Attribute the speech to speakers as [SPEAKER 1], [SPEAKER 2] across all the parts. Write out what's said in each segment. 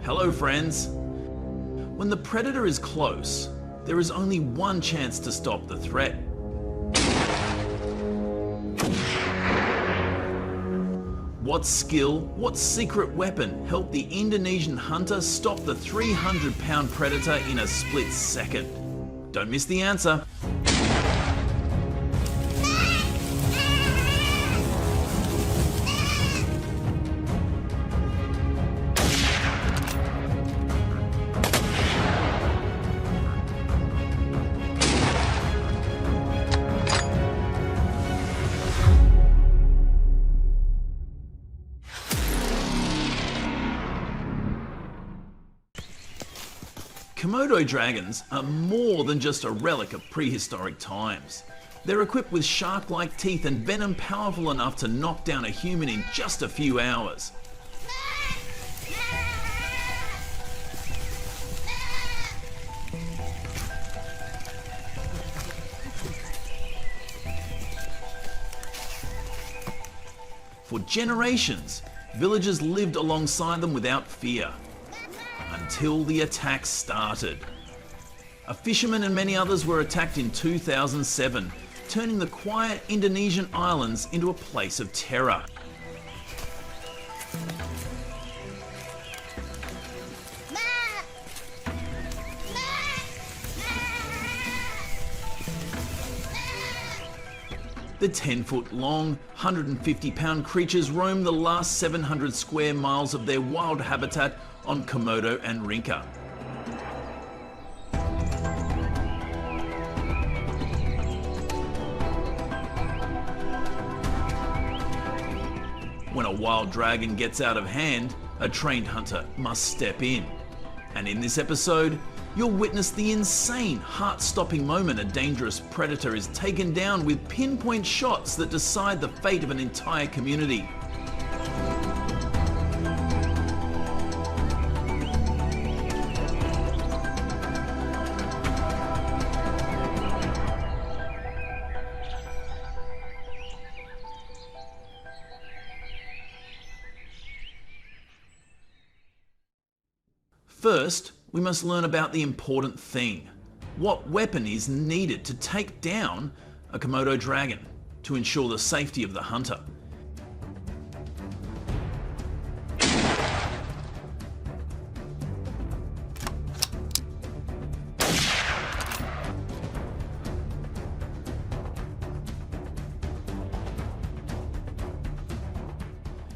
[SPEAKER 1] Hello friends! When the predator is close, there is only one chance to stop the threat. What skill, what secret weapon helped the Indonesian hunter stop the 300-pound predator in a split second? Don't miss the answer. Komodo dragons are more than just a relic of prehistoric times. They're equipped with shark-like teeth and venom powerful enough to knock down a human in just a few hours. For generations, villagers lived alongside them without fear. Until the attack started. A fisherman and many others were attacked in 2007, turning the quiet Indonesian islands into a place of terror. The 10-foot-long, 150-pound creatures roam the last 700 square miles of their wild habitat on Komodo and Rinca. When a wild dragon gets out of hand, a trained hunter must step in. And in this episode, you'll witness the insane, heart-stopping moment a dangerous predator is taken down with pinpoint shots that decide the fate of an entire community. First, we must learn about the important thing. What weapon is needed to take down a Komodo dragon to ensure the safety of the hunter?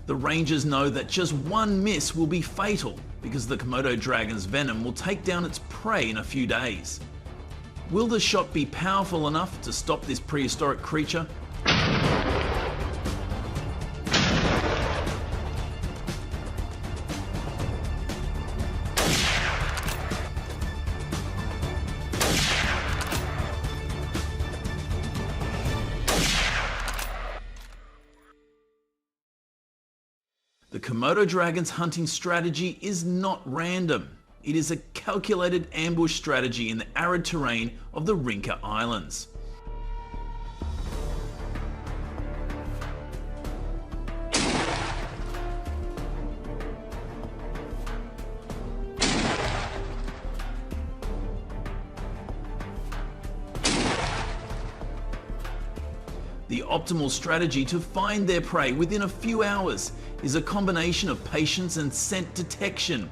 [SPEAKER 1] The rangers know that just one miss will be fatal, because the Komodo dragon's venom will take down its prey in a few days. Will the shot be powerful enough to stop this prehistoric creature? The Komodo dragon's hunting strategy is not random. It is a calculated ambush strategy in the arid terrain of the Rinca Islands. The optimal strategy to find their prey within a few hours is a combination of patience and scent detection.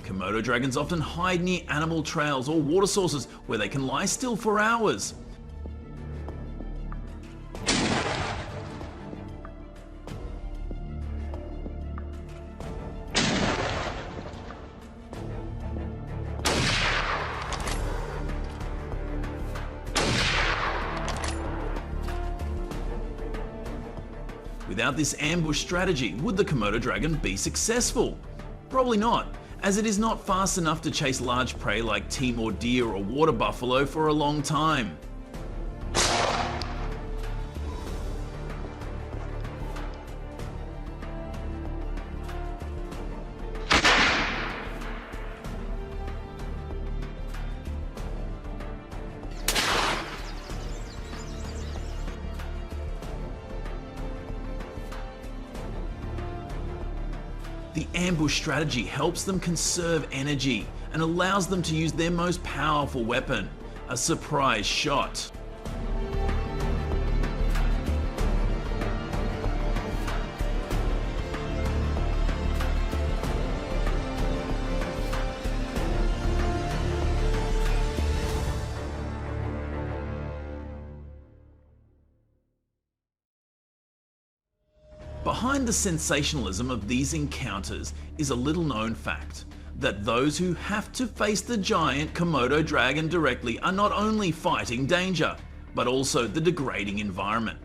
[SPEAKER 1] Komodo dragons often hide near animal trails or water sources where they can lie still for hours. Without this ambush strategy, would the Komodo dragon be successful? Probably not, as it is not fast enough to chase large prey like Timor deer or water buffalo for a long time. The ambush strategy helps them conserve energy and allows them to use their most powerful weapon, a surprise shot. Behind the sensationalism of these encounters is a little known fact, that those who have to face the giant Komodo dragon directly are not only fighting danger, but also the degrading environment.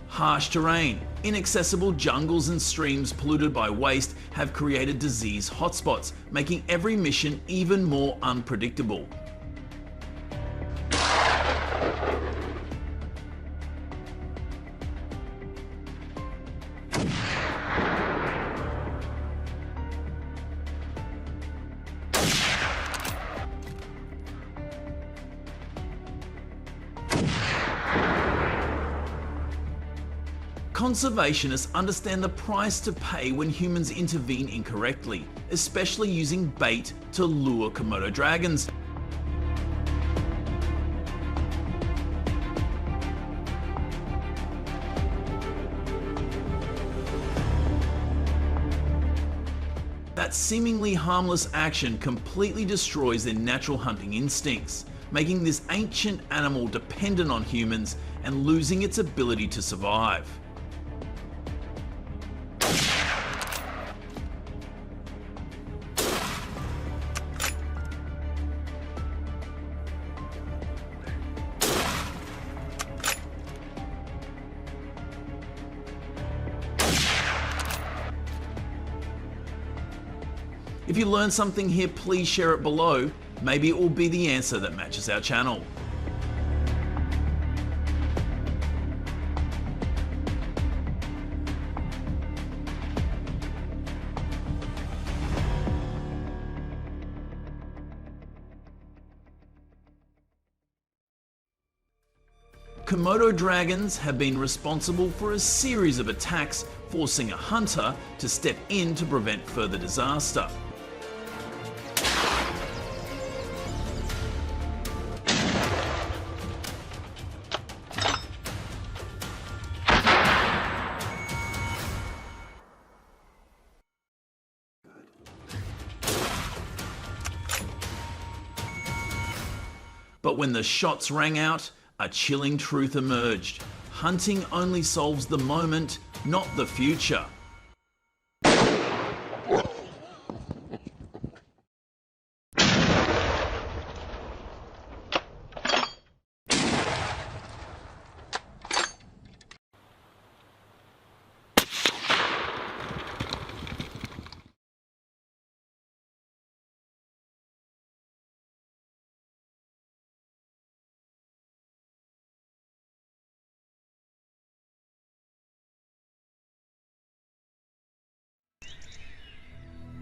[SPEAKER 1] Harsh terrain, inaccessible jungles and streams polluted by waste have created disease hotspots, making every mission even more unpredictable. Conservationists understand the price to pay when humans intervene incorrectly, especially using bait to lure Komodo dragons. That seemingly harmless action completely destroys their natural hunting instincts, making this ancient animal dependent on humans and losing its ability to survive. If you learned something here, please share it below. Maybe it will be the answer that matches our channel. Komodo dragons have been responsible for a series of attacks, forcing a hunter to step in to prevent further disaster. But when the shots rang out, a chilling truth emerged. Hunting only solves the moment, not the future.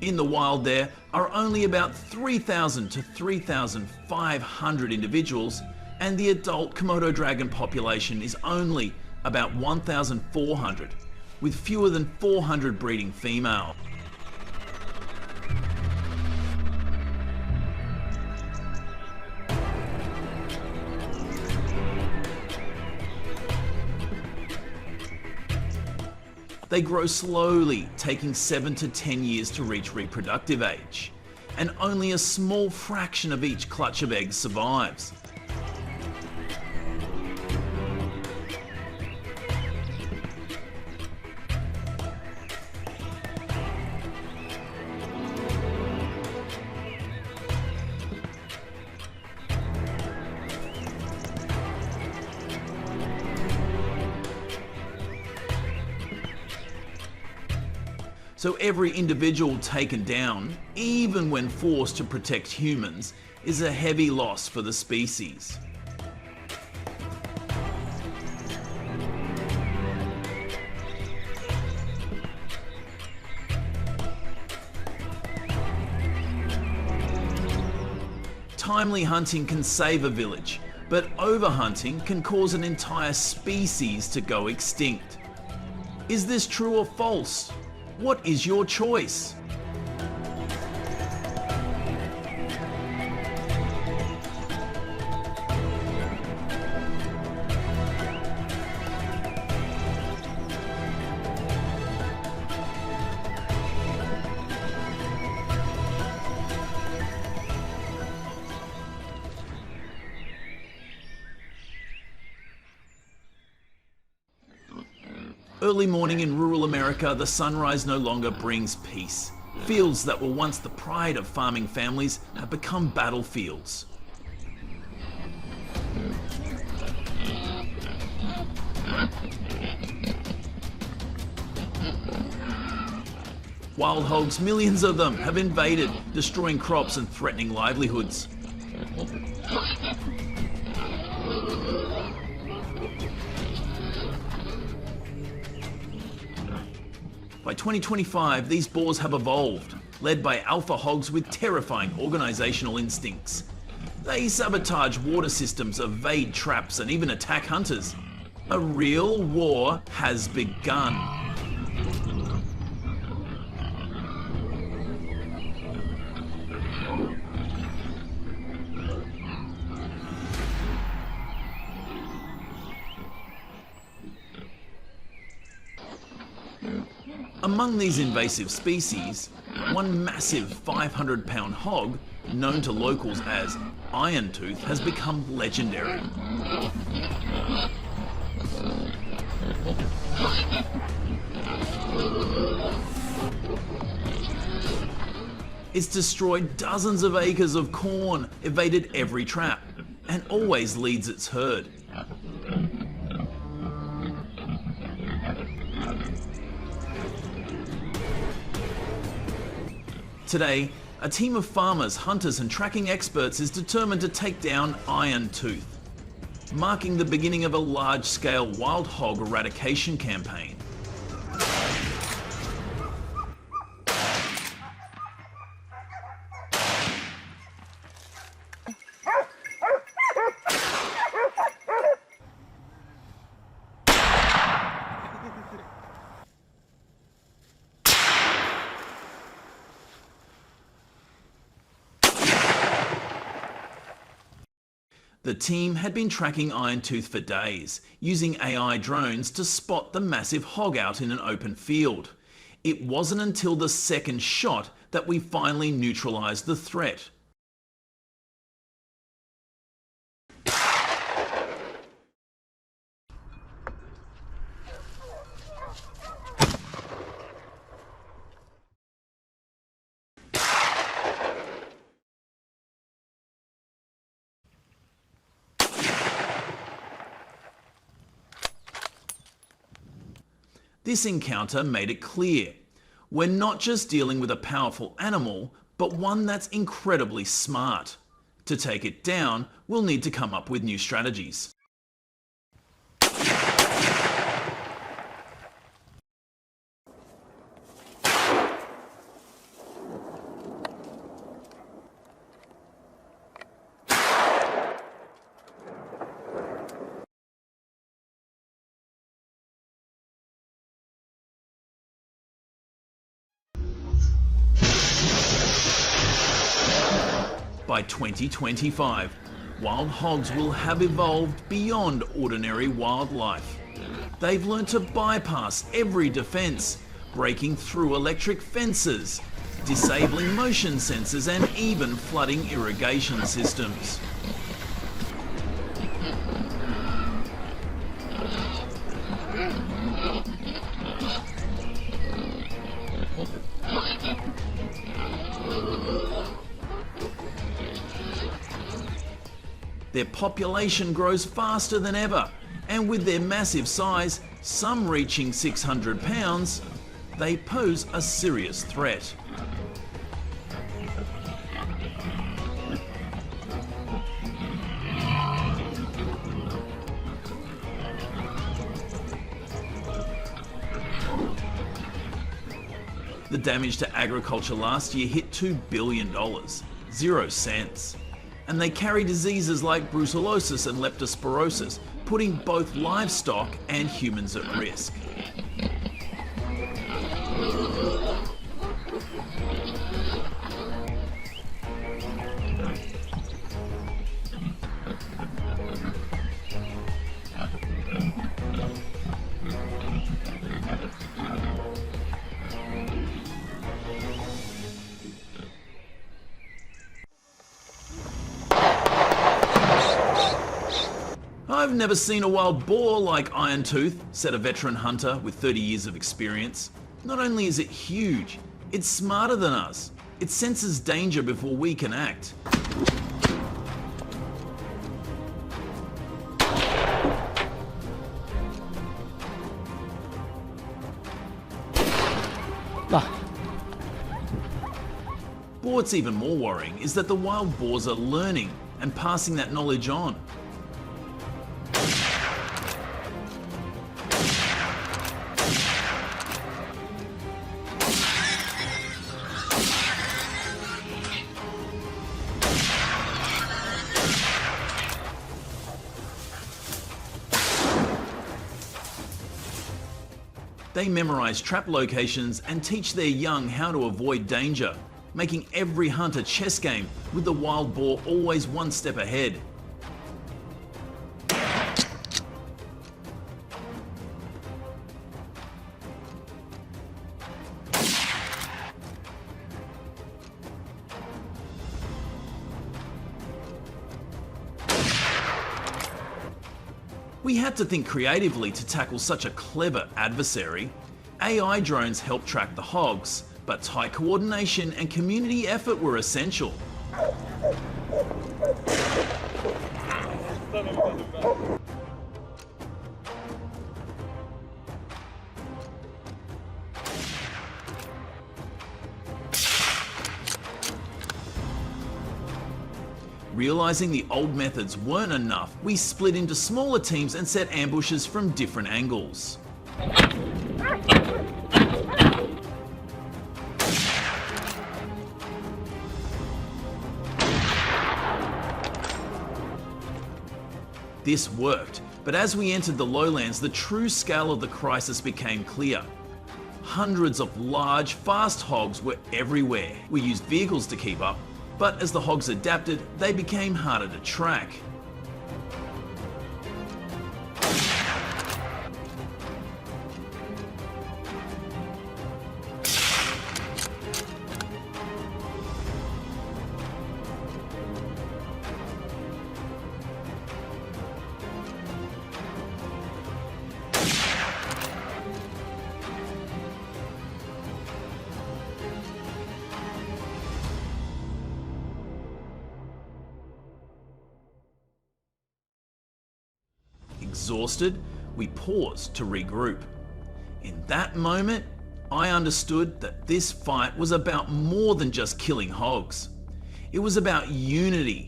[SPEAKER 1] In the wild there are only about 3,000 to 3,500 individuals, and the adult Komodo dragon population is only about 1,400, with fewer than 400 breeding females. They grow slowly, taking 7 to 10 years to reach reproductive age, and only a small fraction of each clutch of eggs survives. So every individual taken down, even when forced to protect humans, is a heavy loss for the species. timely hunting can save a village, but overhunting can cause an entire species to go extinct. Is this true or false? What is your choice? Early morning in rural America, the sunrise no longer brings peace. Fields that were once the pride of farming families have become battlefields. Wild hogs, millions of them, have invaded, destroying crops and threatening livelihoods. By 2025, these boars have evolved, led by alpha hogs with terrifying organisational instincts. They sabotage water systems, evade traps, and even attack hunters. A real war has begun. Among these invasive species, one massive 500-pound hog, known to locals as Iron Tooth, has become legendary. It's destroyed dozens of acres of corn, evaded every trap, and always leads its herd. Today, a team of farmers, hunters and tracking experts is determined to take down Iron Tooth, marking the beginning of a large-scale wild hog eradication campaign. The team had been tracking Iron Tooth for days, using AI drones to spot the massive hog out in an open field. It wasn't until the second shot that we finally neutralised the threat. This encounter made it clear. We're not just dealing with a powerful animal, but one that's incredibly smart. To take it down, we'll need to come up with new strategies. By 2025, wild hogs will have evolved beyond ordinary wildlife. They've learned to bypass every defense, breaking through electric fences, disabling motion sensors and even flooding irrigation systems. Their population grows faster than ever, and with their massive size, some reaching 600 pounds, they pose a serious threat. The damage to agriculture last year hit $2 billion, 0 cents. and they carry diseases like brucellosis and leptospirosis, putting both livestock and humans at risk. "I've never seen a wild boar like Iron-Tooth," said a veteran hunter with 30 years of experience. "Not only is it huge, it's smarter than us. It senses danger before we can act." But what's even more worrying is that the wild boars are learning and passing that knowledge on. They memorize trap locations and teach their young how to avoid danger, making every hunt a chess game, with the wild boar always one step ahead. We had to think creatively to tackle such a clever adversary. AI drones helped track the hogs, but tight coordination and community effort were essential. Realizing the old methods weren't enough, we split into smaller teams and set ambushes from different angles. This worked, but as we entered the lowlands, the true scale of the crisis became clear. Hundreds of large, fast hogs were everywhere. We used vehicles to keep up, but as the hogs adapted, they became harder to track. Exhausted, we paused to regroup. In that moment, I understood that this fight was about more than just killing hogs. It was about unity.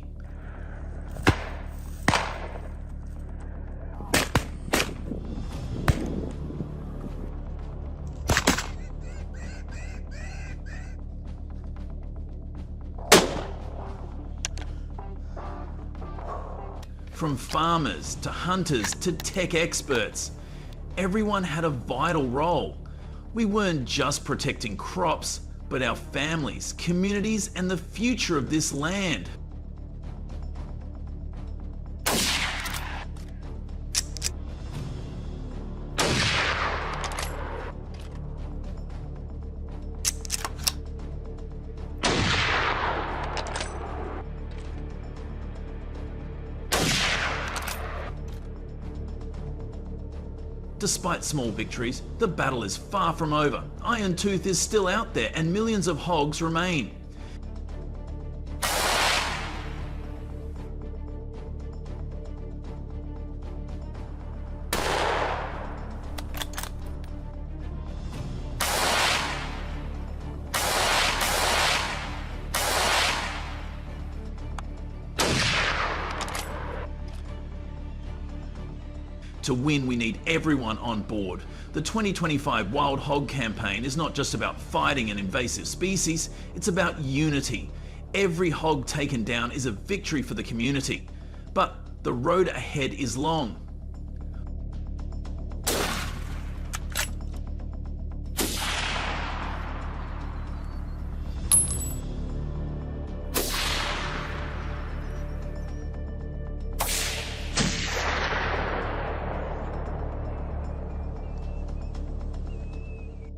[SPEAKER 1] From farmers to hunters to tech experts, everyone had a vital role. We weren't just protecting crops, but our families, communities, and the future of this land. Despite small victories, the battle is far from over. Iron-Tooth is still out there and millions of hogs remain. To win, we need everyone on board. The 2025 Wild Hog campaign is not just about fighting an invasive species, it's about unity. Every hog taken down is a victory for the community, but the road ahead is long.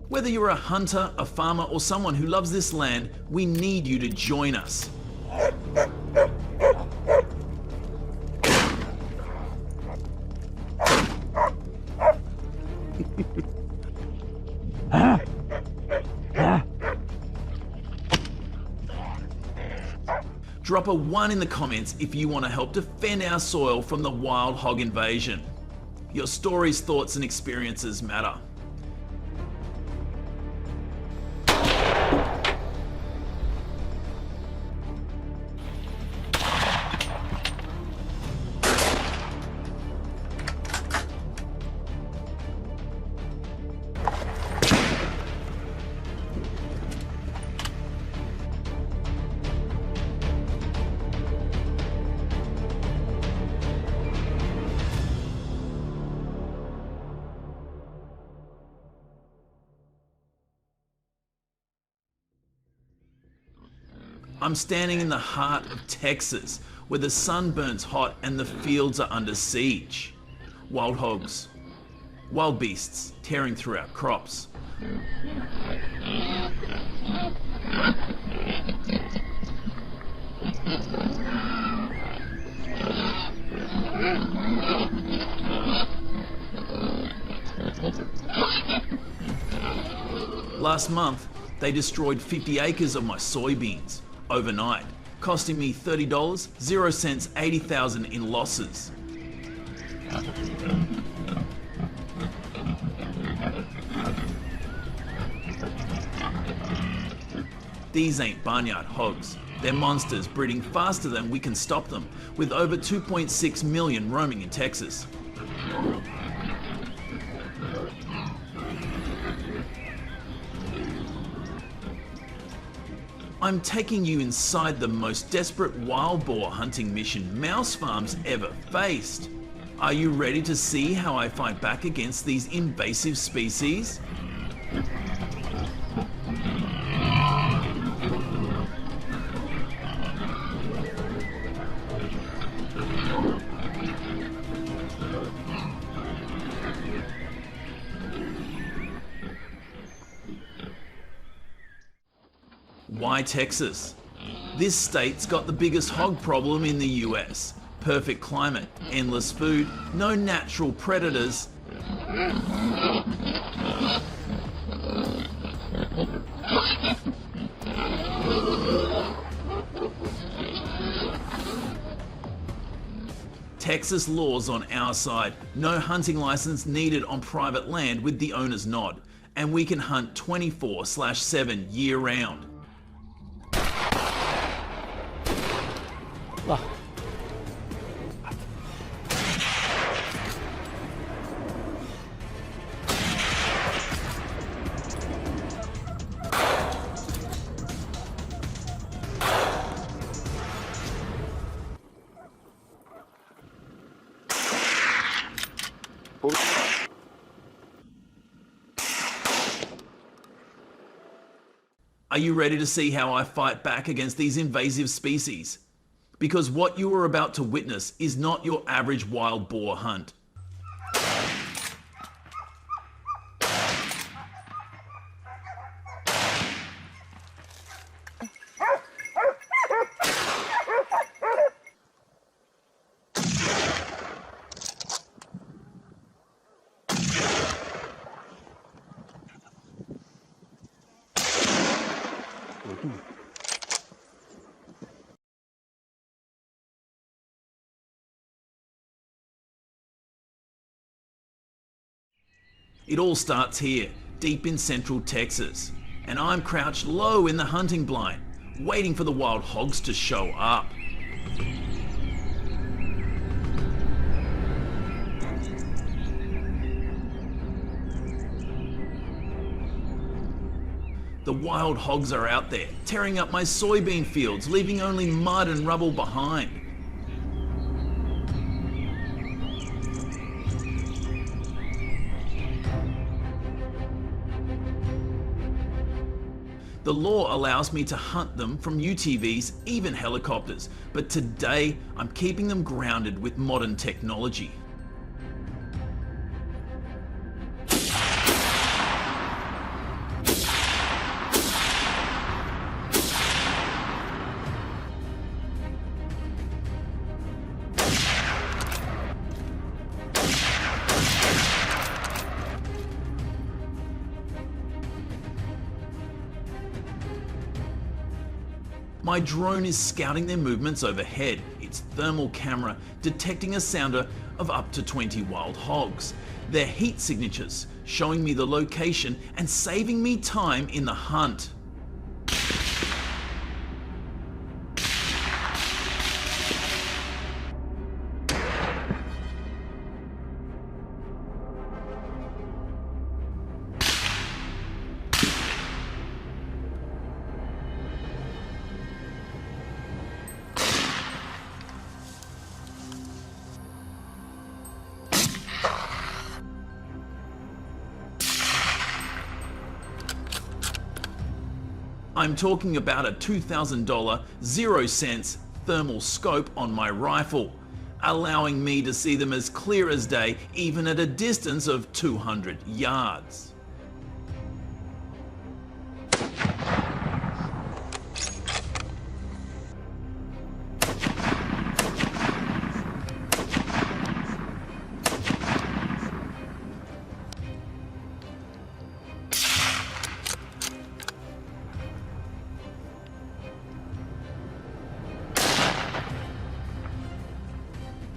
[SPEAKER 1] Whether you're a hunter, a farmer, or someone who loves this land, we need you to join us. Drop a 1 in the comments if you want to help defend our soil from the wild hog invasion. Your stories, thoughts, and experiences matter. I'm standing in the heart of Texas, where the sun burns hot and the fields are under siege. Wild hogs, wild beasts tearing through our crops. Last month, they destroyed 50 acres of my soybeans overnight, costing me $30, 0 cents, 80,000 in losses. These ain't barnyard hogs. They're monsters breeding faster than we can stop them, with over 2.6 million roaming in Texas. I'm taking you inside the most desperate wild boar hunting mission mouse farms ever faced. Are you ready to see how I fight back against these invasive species? Why Texas? This state's got the biggest hog problem in the US. Perfect climate, endless food, no natural predators. Texas laws on our side. No hunting license needed on private land with the owner's nod. And we can hunt 24/7 year round. Are you ready to see how I fight back against these invasive species? Because what you are about to witness is not your average wild boar hunt. It all starts here, deep in central Texas, and I'm crouched low in the hunting blind, waiting for the wild hogs to show up. The wild hogs are out there, tearing up my soybean fields, leaving only mud and rubble behind. The law allows me to hunt them from UTVs, even helicopters, but today I'm keeping them grounded with modern technology. My drone is scouting their movements overhead, its thermal camera detecting a sounder of up to 20 wild hogs. Their heat signatures showing me the location and saving me time in the hunt. I'm talking about a $2,000 0-sense thermal scope on my rifle, allowing me to see them as clear as day even at a distance of 200 yards.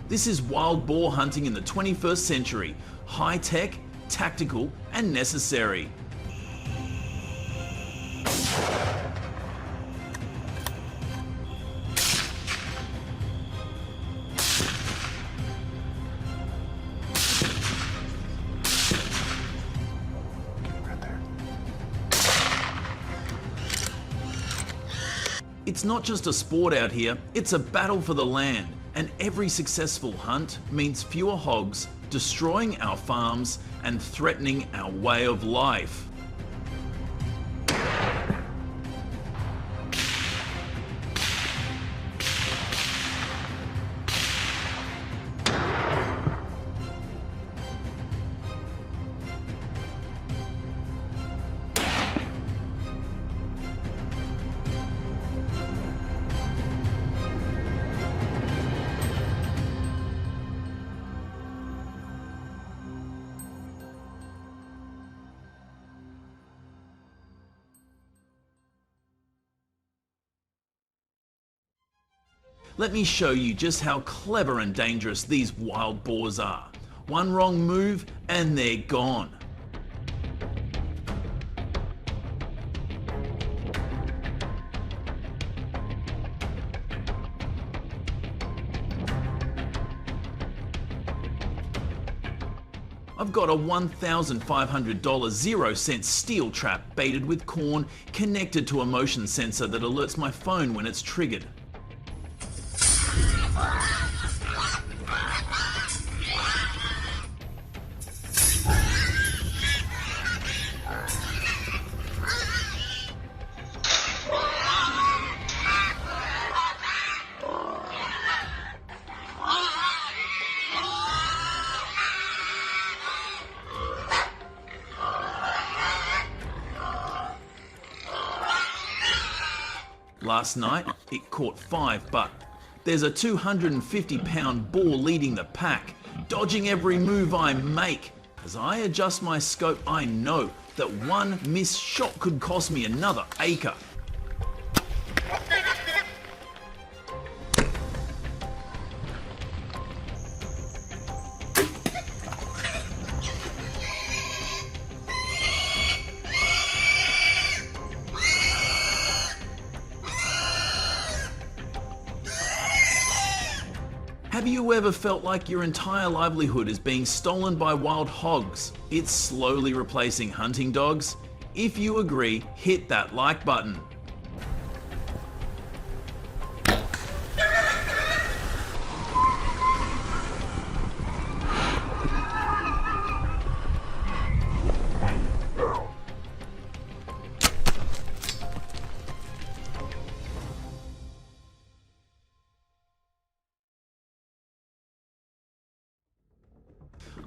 [SPEAKER 1] This is wild boar hunting in the 21st century, high-tech, tactical, and necessary. It's not just a sport out here, it's a battle for the land. And every successful hunt means fewer hogs, destroying our farms and threatening our way of life. Let me show you just how clever and dangerous these wild boars are. One wrong move and they're gone. I've got a $1,500 0-sense steel trap baited with corn connected to a motion sensor that alerts my phone when it's triggered. Last night, it caught 5, but there's a 250-pound boar leading the pack, dodging every move I make. As I adjust my scope, I know that one missed shot could cost me another acre. Have you ever felt like your entire livelihood is being stolen by wild hogs? It's slowly replacing hunting dogs, If you agree, hit that like button.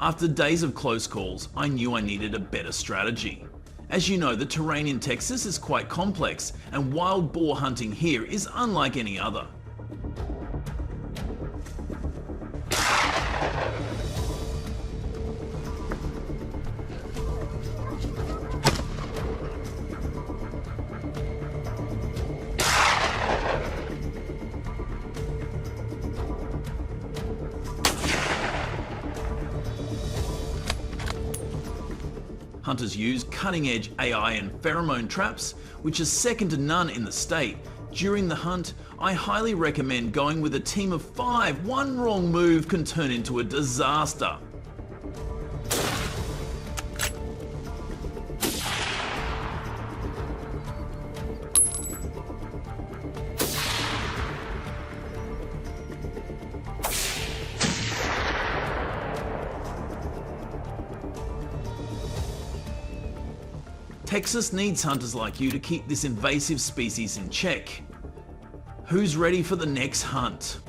[SPEAKER 1] After days of close calls, I knew I needed a better strategy. As you know, the terrain in Texas is quite complex, and wild boar hunting here is unlike any other. Hunters use cutting-edge AI and pheromone traps, which is second to none in the state. During the hunt, I highly recommend going with a team of 5. One wrong move can turn into a disaster. Texas needs hunters like you to keep this invasive species in check. Who's ready for the next hunt?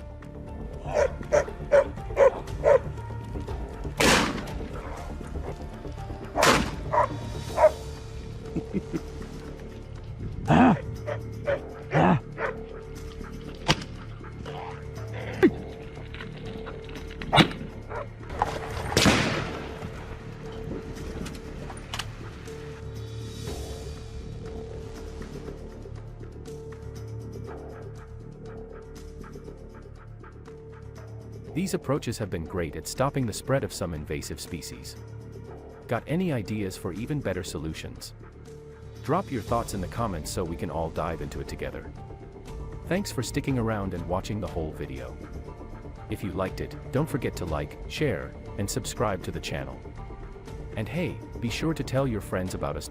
[SPEAKER 2] These approaches have been great at stopping the spread of some invasive species. Got any ideas for even better solutions? Drop your thoughts in the comments so we can all dive into it together. Thanks for sticking around and watching the whole video. If you liked it, don't forget to like, share, and subscribe to the channel. And hey, be sure to tell your friends about us too.